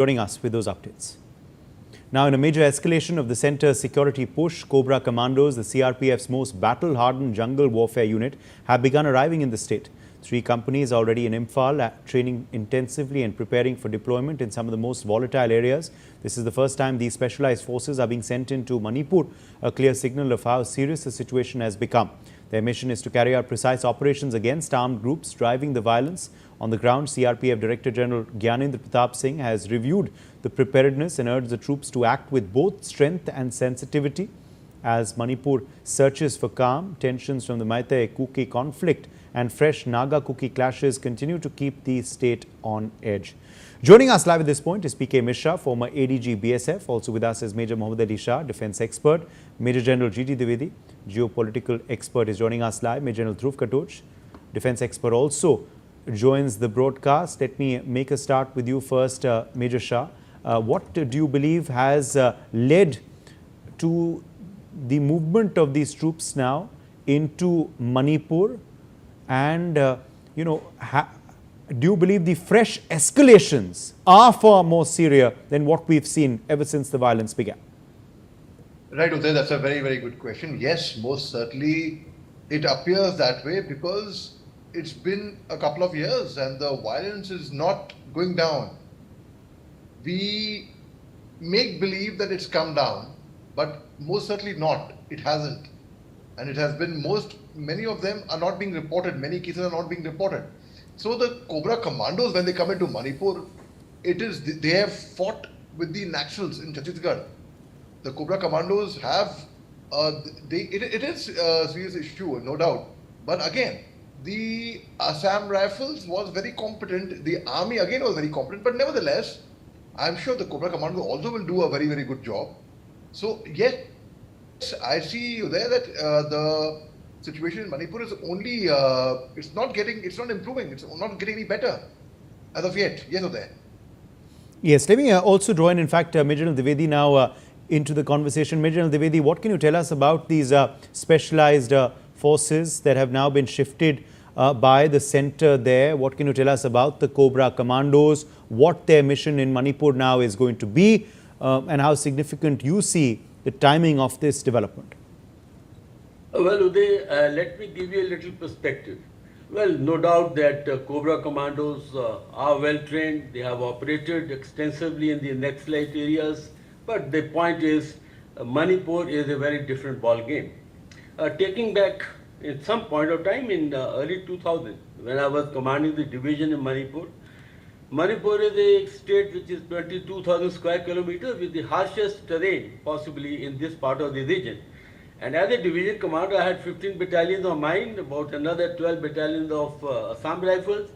joining us with those updates. Now, in a major escalation of the centre's security push, COBRA Commandos, the CRPF's most battle-hardened jungle warfare unit, have begun arriving in the state. 3 companies already in Imphal, training intensively and preparing for deployment in some of the most volatile areas. This is the first time these specialized forces are being sent into Manipur, a clear signal of how serious the situation has become. Their mission is to carry out precise operations against armed groups driving the violence. On the ground, CRPF Director General Gyanendra Pratap Singh has reviewed the preparedness and urged the troops to act with both strength and sensitivity. As Manipur searches for calm, tensions from the Meitei-Kuki conflict and fresh Naga-Kuki clashes continue to keep the state on edge. Joining us live at this point is PK Mishra, former ADG BSF. Also with us is Major Mohammad Ali Shah, defense expert. Major General GT Dwivedi, geopolitical expert, is joining us live. Major General Dhruv Katoch, defense expert, also joins the broadcast. Let me make a start with you first, Major Shah. What do you believe has led to the movement of these troops now into Manipur? And, do you believe the fresh escalations are far more serious than what we've seen ever since the violence began? Right, Uday, that's a very, very good question. Yes, most certainly it appears that way because it's been a couple of years and the violence is not going down. We make believe that it's come down, but most certainly not. It hasn't. And it has been many of them are not being reported. Many cases are not being reported. So the COBRA Commandos, when they come into Manipur, they have fought with the Naxals in Chhattisgarh. The COBRA Commandos have, it is a serious issue, no doubt. But again, the Assam Rifles was very competent. The army again was very competent. But nevertheless, I'm sure the COBRA Commandos also will do a very, very good job. So yes, I see there that the situation in Manipur is only, it's not improving, it's not getting any better as of yet. Yes or there? Yes, let me also draw in fact, Major General Dwivedi now into the conversation. Major General Dwivedi, what can you tell us about these specialized forces that have now been shifted by the center there? What can you tell us about the COBRA Commandos, what their mission in Manipur now is going to be, and how significant you see the timing of this development? Well, Uday, let me give you a little perspective. Well, no doubt that COBRA Commandos are well trained. They have operated extensively in the Naxalite areas. But the point is, Manipur is a very different ball game. Taking back in some point of time in early 2000, when I was commanding the division in Manipur, Manipur is a state which is 22,000 square kilometers with the harshest terrain possibly in this part of the region. And as a division commander, I had 15 battalions of mine, about another 12 battalions of Assam Rifles,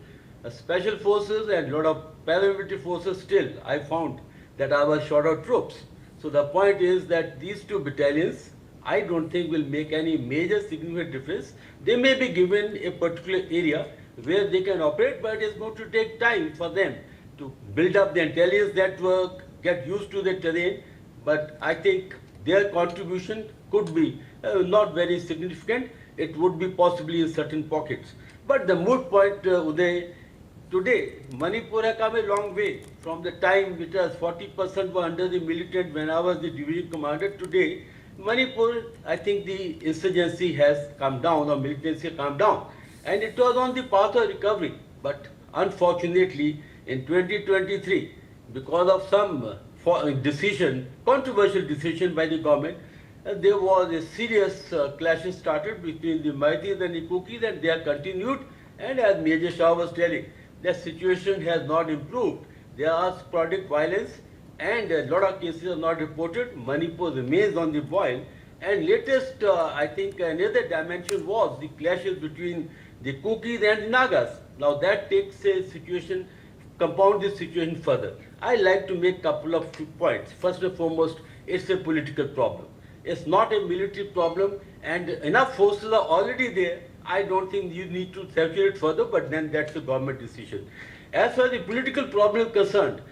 special forces and a lot of paramilitary forces. Still, I found that I was short of troops. So the point is that these 2 battalions, I don't think will make any major significant difference. They may be given a particular area where they can operate, but it is going to take time for them to build up the intelligence network, get used to the terrain. But I think their contribution could be not very significant. It would be possibly in certain pockets. But the moot point, Uday, today, Manipur has come a long way from the time it was 40% were under the militant when I was the division commander. Today, Manipur, I think the insurgency has come down, or militancy has come down. And it was on the path of recovery. But unfortunately, in 2023, because of some controversial decision by the government, there was a serious clashes started between the Meiteis and the Kukis, and they have continued. And as Major Shah was telling, the situation has not improved. There are sporadic violence, and a lot of cases are not reported. Manipur remains on the boil. And latest, I think, another dimension was the clashes between the Kukis and Nagas. Now that takes a situation, compound this situation further. I like to make a couple of points. First and foremost, it's a political problem. It's not a military problem, and enough forces are already there. I don't think you need to saturate further, but then that's a government decision. As far as the political problem is concerned,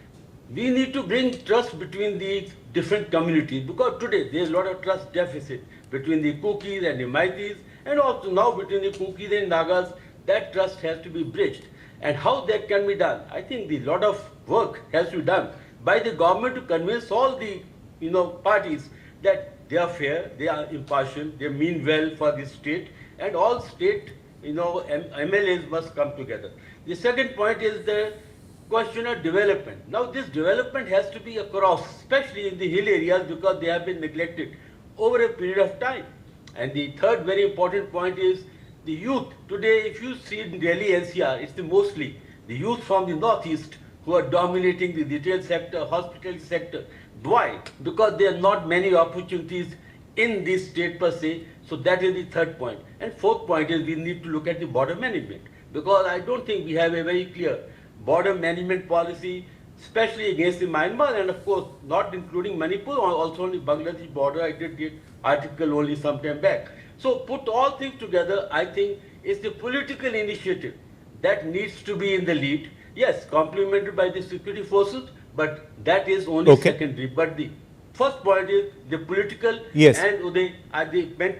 we need to bring trust between the different communities, because today there's a lot of trust deficit between the Kukis and the Meiteis, and also now between the Kukis and Nagas. That trust has to be bridged. And how that can be done? I think a lot of work has to be done by the government to convince all the parties that they are fair, they are impartial, they mean well for the state, and all state MLAs must come together. The second point is the question of development. Now this development has to be across, especially in the hill areas, because they have been neglected over a period of time. And the third very important point is the youth. Today, if you see in Delhi NCR, it's mostly the youth from the northeast who are dominating the retail sector, hospitality sector. Why? Because there are not many opportunities in this state per se. So that is the third point. And fourth point is we need to look at the border management, because I don't think we have a very clear border management policy, especially against the Myanmar, and of course not including Manipur, or also on the Bangladesh border. I did the article only some time back. So put all things together, I think it's the political initiative that needs to be in the lead. Yes, complemented by the security forces, but that is only secondary. But the first point is the political, yes, and the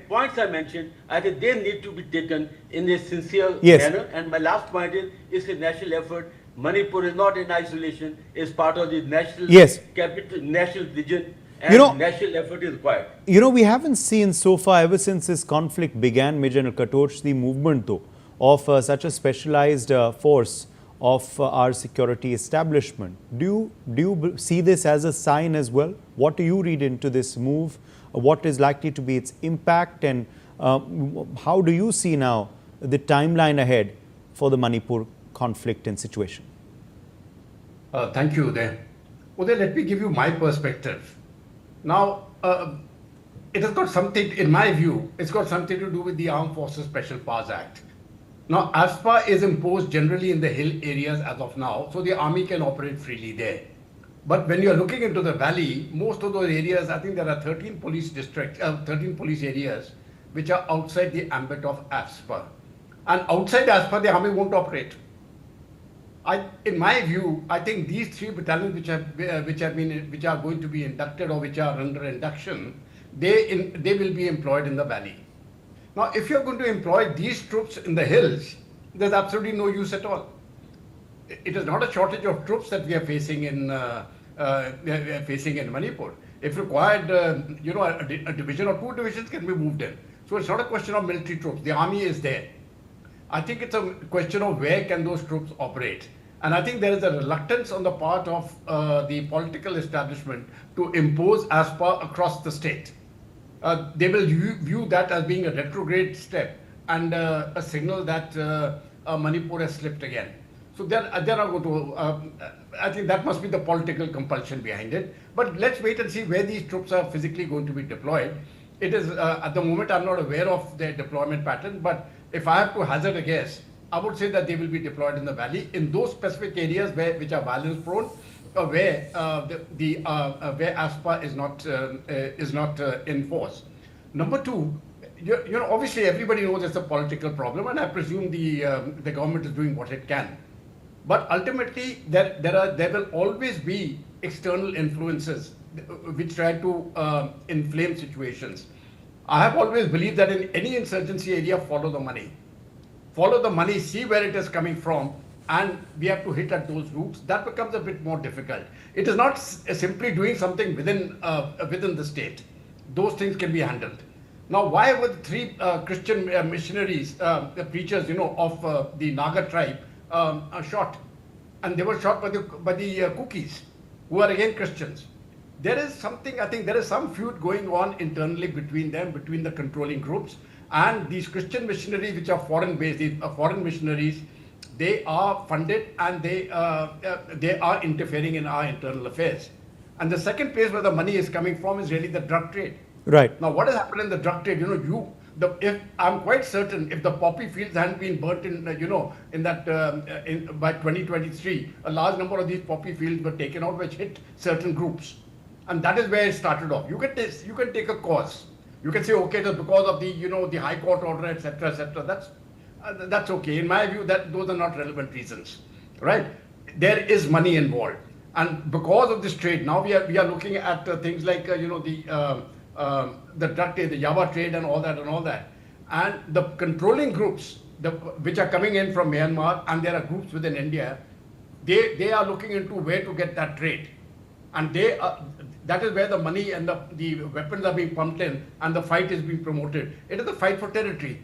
points I mentioned, I think they need to be taken in a sincere yes manner. And my last point is a national effort. Manipur is not in isolation, is part of the national capital, national vision, and national effort is required. We haven't seen so far, ever since this conflict began, Major General Katoch, the movement though of such a specialized force of our security establishment. Do you see this as a sign as well? What do you read into this move? What is likely to be its impact, and how do you see now the timeline ahead for the Manipur conflict and situation? Thank you, Uday. Uday, let me give you my perspective. Now, it has got something, in my view, it's got something to do with the Armed Forces Special Powers Act. Now, ASPA is imposed generally in the hill areas as of now, so the army can operate freely there. But when you're looking into the valley, most of those areas, I think there are 13 police districts, 13 police areas, which are outside the ambit of ASPA. And outside ASPA, the army won't operate. In my view, I think these three battalions which are going to be inducted or which are under induction, they will be employed in the valley. Now, if you're going to employ these troops in the hills, there's absolutely no use at all. It is not a shortage of troops that we are facing in Manipur. If required, a division or two divisions can be moved in. So it's not a question of military troops. The army is there. I think it's a question of where can those troops operate. And I think there is a reluctance on the part of the political establishment to impose ASPA across the state. They will view that as being a retrograde step and a signal that Manipur has slipped again. So they're not going to, I think that must be the political compulsion behind it. But let's wait and see where these troops are physically going to be deployed. It is, at the moment, I'm not aware of their deployment pattern, but if I have to hazard a guess, I would say that they will be deployed in the valley, in those specific areas which are violence prone, where where ASPA is not in force. Number two, obviously everybody knows it's a political problem, and I presume the government is doing what it can. But ultimately, there will always be external influences which try to inflame situations. I have always believed that in any insurgency area, follow the money. Follow the money, see where it is coming from, and we have to hit at those routes. That becomes a bit more difficult. It is not simply doing something within the state. Those things can be handled. Now, why were the three Christian missionaries, the preachers, of the Naga tribe, shot? And they were shot by the Kukis, who are again Christians. There is something, I think there is some feud going on internally between them, between the controlling groups, and these Christian missionaries, which are foreign-based, these foreign missionaries, they are funded and they are interfering in our internal affairs. And the second place where the money is coming from is really the drug trade. Right. Now, what has happened in the drug trade? If I'm quite certain, if the poppy fields hadn't been burnt in, by 2023, a large number of these poppy fields were taken out, which hit certain groups, and that is where it started off. You can take a cause. You can say, okay, that's because of the High Court order, etc., etc. That's okay. In my view, those are not relevant reasons, right? There is money involved, and because of this trade, now we are looking at things like the drug trade, the Java trade, and all that, and the controlling groups which are coming in from Myanmar, and there are groups within India. They are looking into where to get that trade. And that is where the money and the weapons are being pumped in, and the fight is being promoted. It is a fight for territory.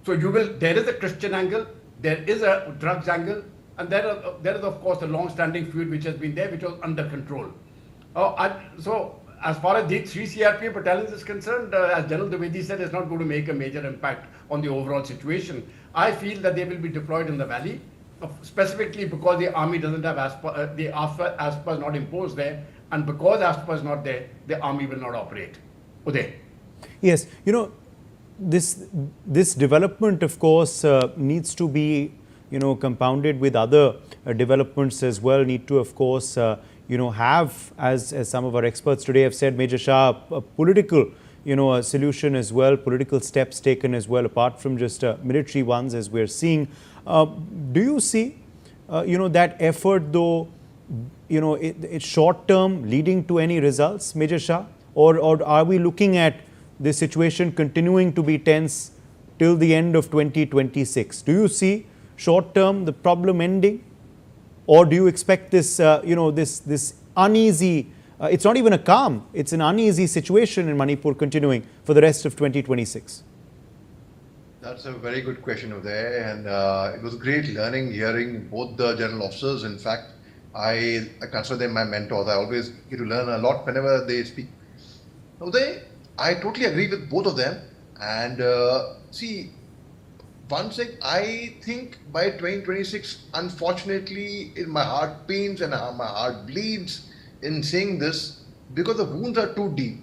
So there is a Christian angle, there is a drugs angle, and there is of course a long-standing feud which has been there, which was under control. So as far as these 3 CRPF battalions is concerned, as General Dwivedi said, it's not going to make a major impact on the overall situation. I feel that they will be deployed in the valley, specifically because the army doesn't have the ASPA is not imposed there, and because ASPA is not there, the army will not operate. Uday. Yes, this development, of course, needs to be, compounded with other developments as well. Need to, of course, have, as some of our experts today have said, Major Shah, a political, a solution as well, political steps taken as well, apart from just military ones, as we're seeing. Do you see, that effort, though, it's short term, leading to any results, Major Shah, or are we looking at the situation continuing to be tense till the end of 2026? Do you see short term the problem ending, or do you expect this, this uneasy, it's not even a calm, it's an uneasy situation in Manipur continuing for the rest of 2026? That's a very good question over there, and it was great hearing both the general officers. In fact, I consider them my mentors. I always get to learn a lot whenever they speak. I totally agree with both of them. And see, one thing, I think by 2026, unfortunately, my heart pains and my heart bleeds in saying this, because the wounds are too deep.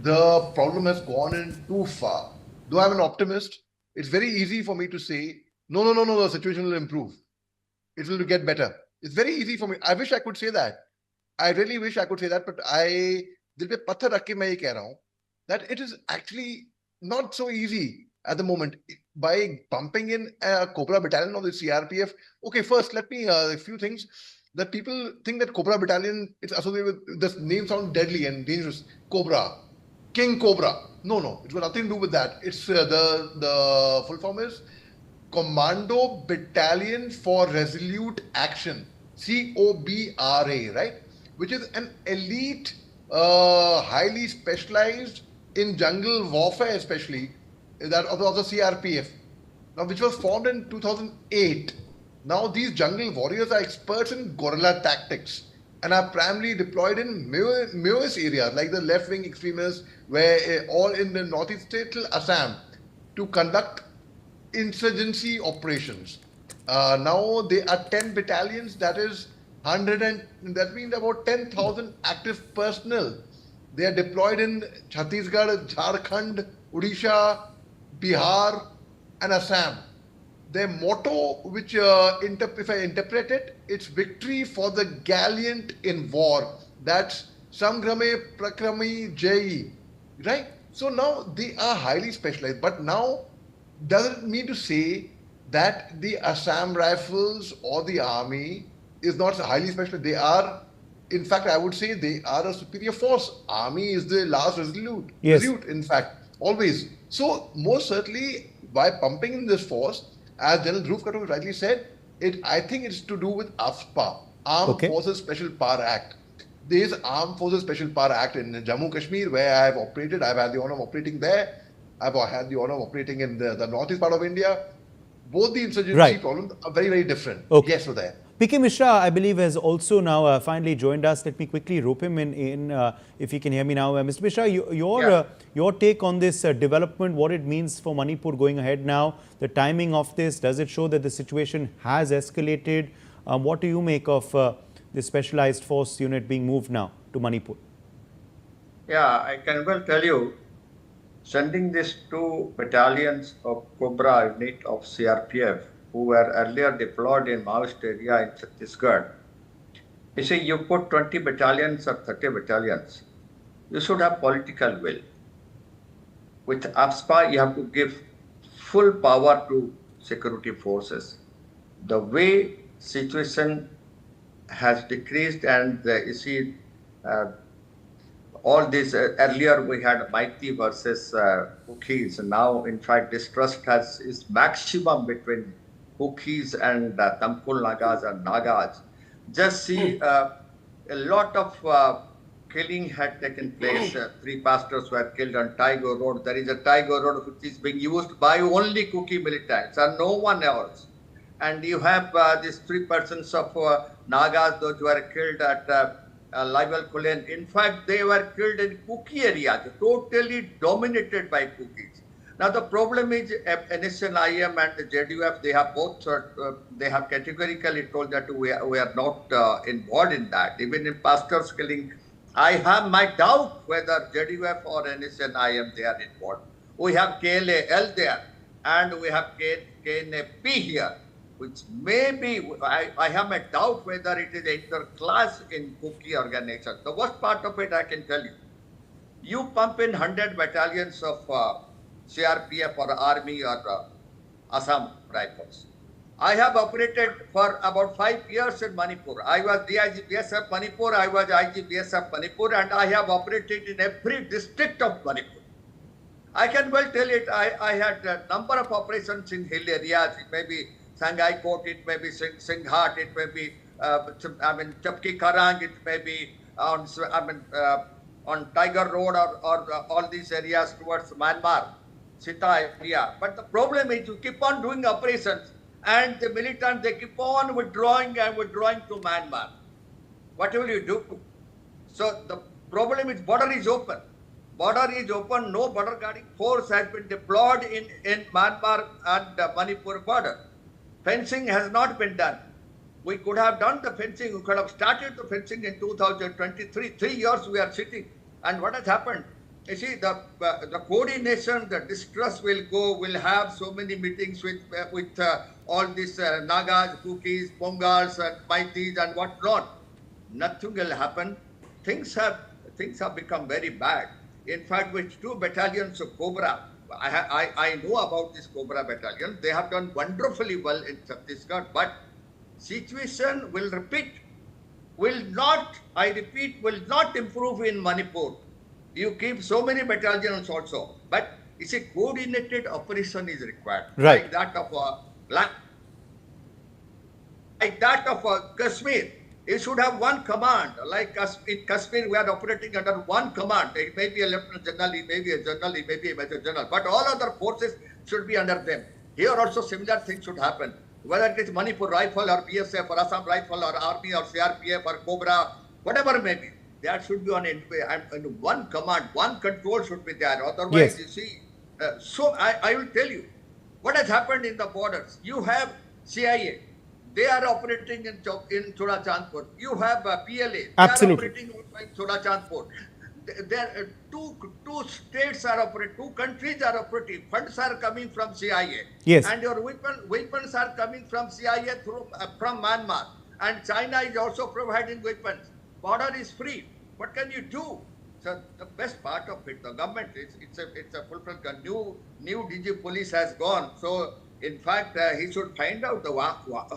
The problem has gone in too far. Though I'm an optimist, it's very easy for me to say, no, the situation will improve. It will get better. It's very easy for me. I wish I could say that. I really wish I could say that, but dil pe patthar rakh ke main ye keh raha hu that it is actually not so easy at the moment. By pumping in a COBRA battalion of the CRPF, okay, first let me, a few things that people think that COBRA battalion, it's associated with, this name sounds deadly and dangerous. COBRA, King Cobra. No, it's got nothing to do with that. It's the full form is Commando Battalion for Resolute Action, COBRA, right? Which is an elite, highly specialized in jungle warfare, especially that of the CRPF. Now, which was formed in 2008. Now, these jungle warriors are experts in guerrilla tactics and are primarily deployed in Maoist areas like the left-wing extremists, where all in the northeast state till Assam, to conduct insurgency operations. Now there are 10 battalions, that is 100, and that means about 10,000 active personnel. They are deployed in Chhattisgarh, Jharkhand, Odisha, Bihar, and Assam. Their motto, which if I interpret it, it's victory for the gallant in war. That's Samgrame Prakrami Jai, right? So now they are highly specialized, but now doesn't mean to say that the Assam Rifles or the army is not highly specialized. They are, in fact, I would say they are a superior force. Army is the last resolute, in fact, always. So most certainly, by pumping in this force, as General Dhruv Khattar rightly said, I think it's to do with AFSPA, Armed Forces Special Power Act. There is Armed Forces Special Power Act in Jammu Kashmir, where I have operated. I've had the honor of operating there. I've had the honor of operating in the northeast part of India. Both the insurgency problems are very, very different. Yes, so there. P.K. Mishra, I believe, has also now finally joined us. Let me quickly rope him in if you can hear me now. Mr. Mishra, your take on this development, what it means for Manipur going ahead now, the timing of this, does it show that the situation has escalated? What do you make of the specialized force unit being moved now to Manipur? Yeah, I can well tell you, sending these 2 battalions of COBRA unit of CRPF, who were earlier deployed in Maoist area in Chhattisgarh. You see, you put 20 battalions or 30 battalions, you should have political will. With AFSPA, you have to give full power to security forces. The way situation has decreased, and you see, all this, earlier we had Meitei versus Kukis. Now, in fact, distrust is maximum between Kukis and Tamkul Nagas and Nagas. Just see a lot of killing had taken place. 3 pastors were killed on Tiger Road. There is a Tiger Road which is being used by only Kuki militants and no one else. And you have these 3 persons of Nagas, those who were killed at Lival Kulen. In fact, they were killed in Kuki areas, totally dominated by Kukis. Now the problem is NSNIM and the JDUF, they have both, they have categorically told that we are not involved in that. Even in pastors killing, I have my doubt whether JDUF or NSNIM, they are involved. We have KLAL there and we have KNP here, which may be, I have my doubt whether it is inter-class in Kuki organization. The worst part of it, I can tell you. You pump in 100 battalions of CRPF or Army or Assam Rifles. I have operated for about 5 years in Manipur. I was DIG BSF Manipur, I was IG BSF Manipur, and I have operated in every district of Manipur. I can well tell it, I had a number of operations in hill areas. It may be Shanghai Court, it may be Singhat, it may be Chapki Karang, it may be on Tiger Road or all these areas towards Myanmar, Sita area. But the problem is you keep on doing operations and the militants, they keep on withdrawing and withdrawing to Myanmar. What will you do? So the problem is border is open. Border is open, no border guarding force has been deployed in Myanmar and Manipur border. Fencing has not been done. We could have done the fencing, we could have started the fencing in 2023. 3 years we are sitting. And what has happened? You see, the coordination, the distrust will go, will have so many meetings with all these Nagas, Kukis, Pongals and Maitis and whatnot. Nothing will happen. Things have become very bad. In fact, with 2 battalions of COBRA, I know about this COBRA battalion. They have done wonderfully well in Chhattisgarh, but situation will repeat, will not improve in Manipur. You keep so many battalions also, but it's a coordinated operation is required. Right. Like that of Kashmir. You should have one command. Like in Kashmir, we are operating under one command. It may be a lieutenant general, it may be a general, it may be a major general, but all other forces should be under them. Here also similar things should happen. Whether it is Manipur Rifle or BSF or Assam Rifle or Army or CRPF or COBRA, whatever it may be, that should be on one command, one control should be there. Otherwise, you see, so I will tell you what has happened in the borders. You have CIA. They are operating in Chorachandpur. You have PLA. Absolutely. They are operating in Chorachandpur. There two states are operating, 2 countries are operating. Funds are coming from CIA. Yes. And your weapons are coming from CIA from Myanmar. And China is also providing weapons. Border is free. What can you do? So the best part of it, the government, it's a full-fledged new DG police has gone. So in fact, he should find out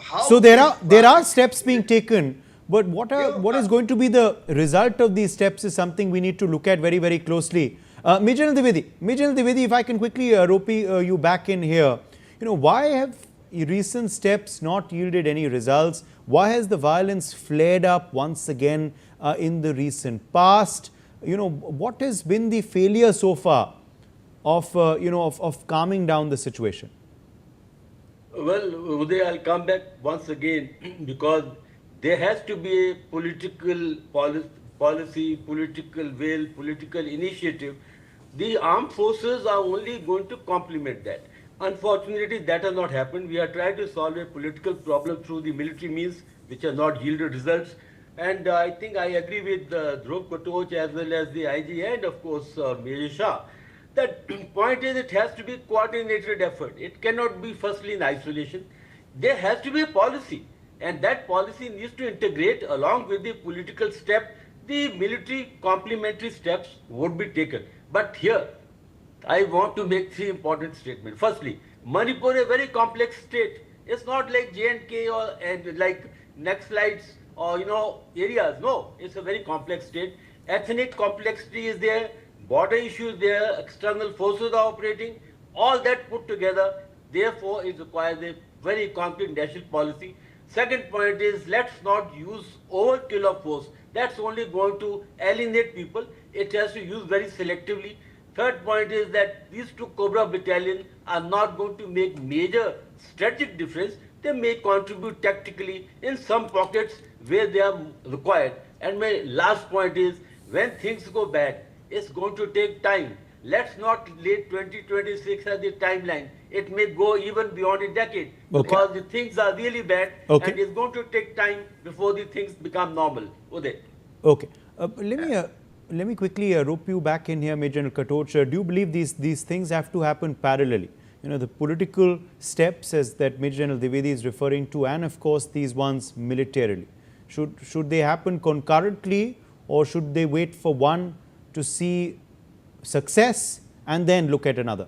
how. So there are steps being taken, but what is going to be the result of these steps is something we need to look at very, very closely. Major Dwivedi, if I can quickly rope you back in here, why have recent steps not yielded any results? Why has the violence flared up once again in the recent past? What has been the failure so far of calming down the situation? Well, Uday, I'll come back once again because there has to be a political policy, political will, political initiative. The armed forces are only going to complement that. Unfortunately, that has not happened. We are trying to solve a political problem through the military means, which have not yielded results. And I think I agree with Dhruv Katoch as well as the IG and, of course, Major Shah. The point is it has to be coordinated effort. It cannot be firstly in isolation. There has to be a policy, and that policy needs to integrate along with the political step. The military complementary steps would be taken. But here, I want to make 3 important statements. Firstly, Manipur is a very complex state. It's not like J&K and like Naxalites or areas. No, it's a very complex state. Ethnic complexity is there. Border issues there, external forces are operating, all that put together, therefore it requires a very concrete national policy. Second point is, let's not use overkill of force. That's only going to alienate people. It has to use very selectively. Third point is that these two COBRA battalions are not going to make major strategic difference. They may contribute tactically in some pockets where they are required. And my last point is, when things go bad, it's going to take time. Let's not late 2026 as the timeline. It may go even beyond a decade because the things are really bad and it's going to take time before the things become normal. Uday. Okay. Let me quickly rope you back in here, Major General Katoch. Do you believe these things have to happen parallelly? You know, the political steps as that Major General Dwivedi is referring to, and of course these ones militarily. Should they happen concurrently, or should they wait for one to see success and then look at another?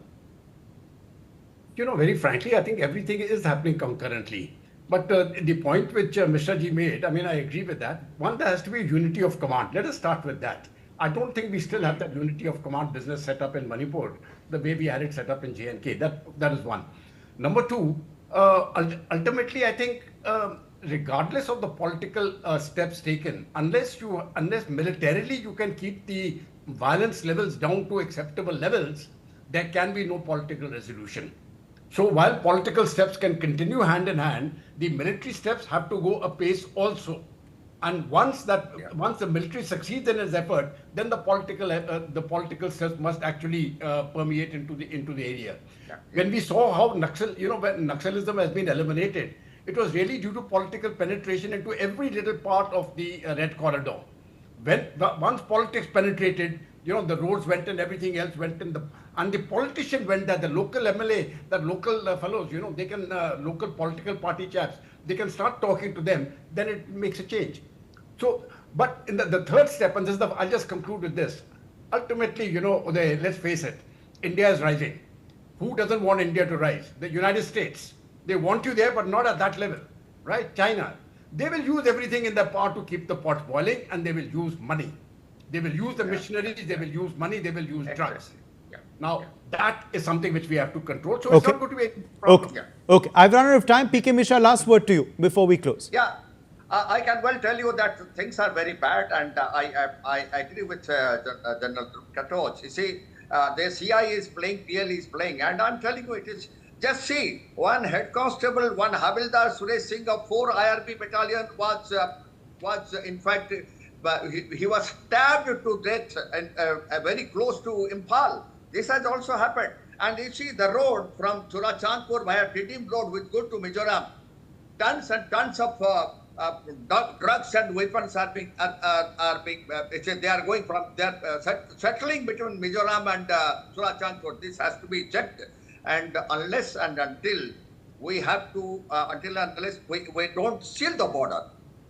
You know, very frankly, I think everything is happening concurrently. But the point which Mr. Ji made, I mean, I agree with that. One, there has to be unity of command. Let us start with that. I don't think we still have that unity of command business set up in Manipur, the way we had it set up in J&K. That is one. Number two, ultimately, I think regardless of the political steps taken, unless militarily you can keep the violence levels down to acceptable levels, there can be no political resolution. So while political steps can continue hand in hand, the military steps have to go apace also. And once the military succeeds in its effort, then the political steps must actually permeate into the area. Yeah. When we saw how when Naxalism has been eliminated, it was really due to political penetration into every little part of the Red Corridor. Once politics penetrated, the roads went and everything else went in and the politician went there, the local MLA, the local fellows, they can, local political party chaps, they can start talking to them, then it makes a change. So, but in the third step, and I'll just conclude with this. Ultimately, let's face it, India is rising. Who doesn't want India to rise? The United States. They want you there, but not at that level, right? China. They will use everything in their power to keep the pots boiling, and they will use money. They will use the missionaries, they will use money, they will use drugs. Yeah. Now, that is something which we have to control. So it's not going to be a problem. Okay. Okay. I've run out of time. PK Mishra, last word to you before we close. Yeah. I can well tell you that things are very bad, and I agree with General Katoch. You see, the CI is playing, PL is playing, and I'm telling you, it is. Just see, one head constable, one Havildar Suresh Singh of 4 IRB battalion was in fact, he was stabbed to death and very close to Imphal. This has also happened. And you see the road from Churachandpur via Tidim Road with good to Mizoram, tons and tons of drugs and weapons are being they are going from settling between Mizoram and Churachandpur. This has to be checked. And unless and until we have to, unless we don't seal the border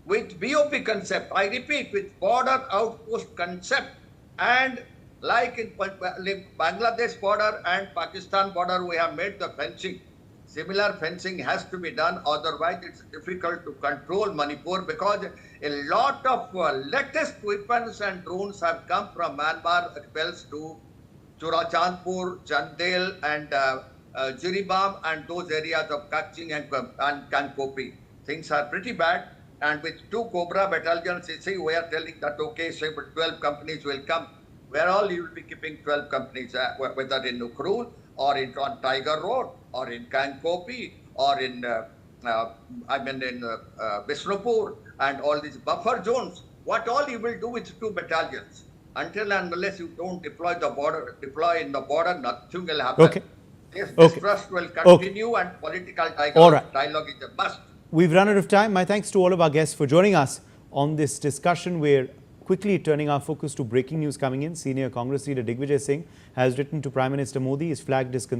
with BOP concept, I repeat, with border outpost concept, and like in Bangladesh border and Pakistan border, we have made the fencing. Similar fencing has to be done, otherwise it's difficult to control Manipur, because a lot of latest weapons and drones have come from Myanmar rebels to Churachandpur, Chandel, and Jiribam, and those areas of Kaching and Kankopi. Things are pretty bad. And with 2 COBRA battalions, you see, we are telling that, okay, say 12 companies will come. Where all you will be keeping 12 companies, whether in Ukhrul, or on Tiger Road, or in Kankopi, or in Bishnupur, and all these buffer zones. What all you will do with 2 battalions? Until and unless you don't deploy in the border, nothing will happen. Okay. This distrust will continue, and political dialogue is a must. We've run out of time. My thanks to all of our guests for joining us on this discussion. We're quickly turning our focus to breaking news coming in. Senior Congress leader Digvijay Singh has written to Prime Minister Modi. He's flagged his concern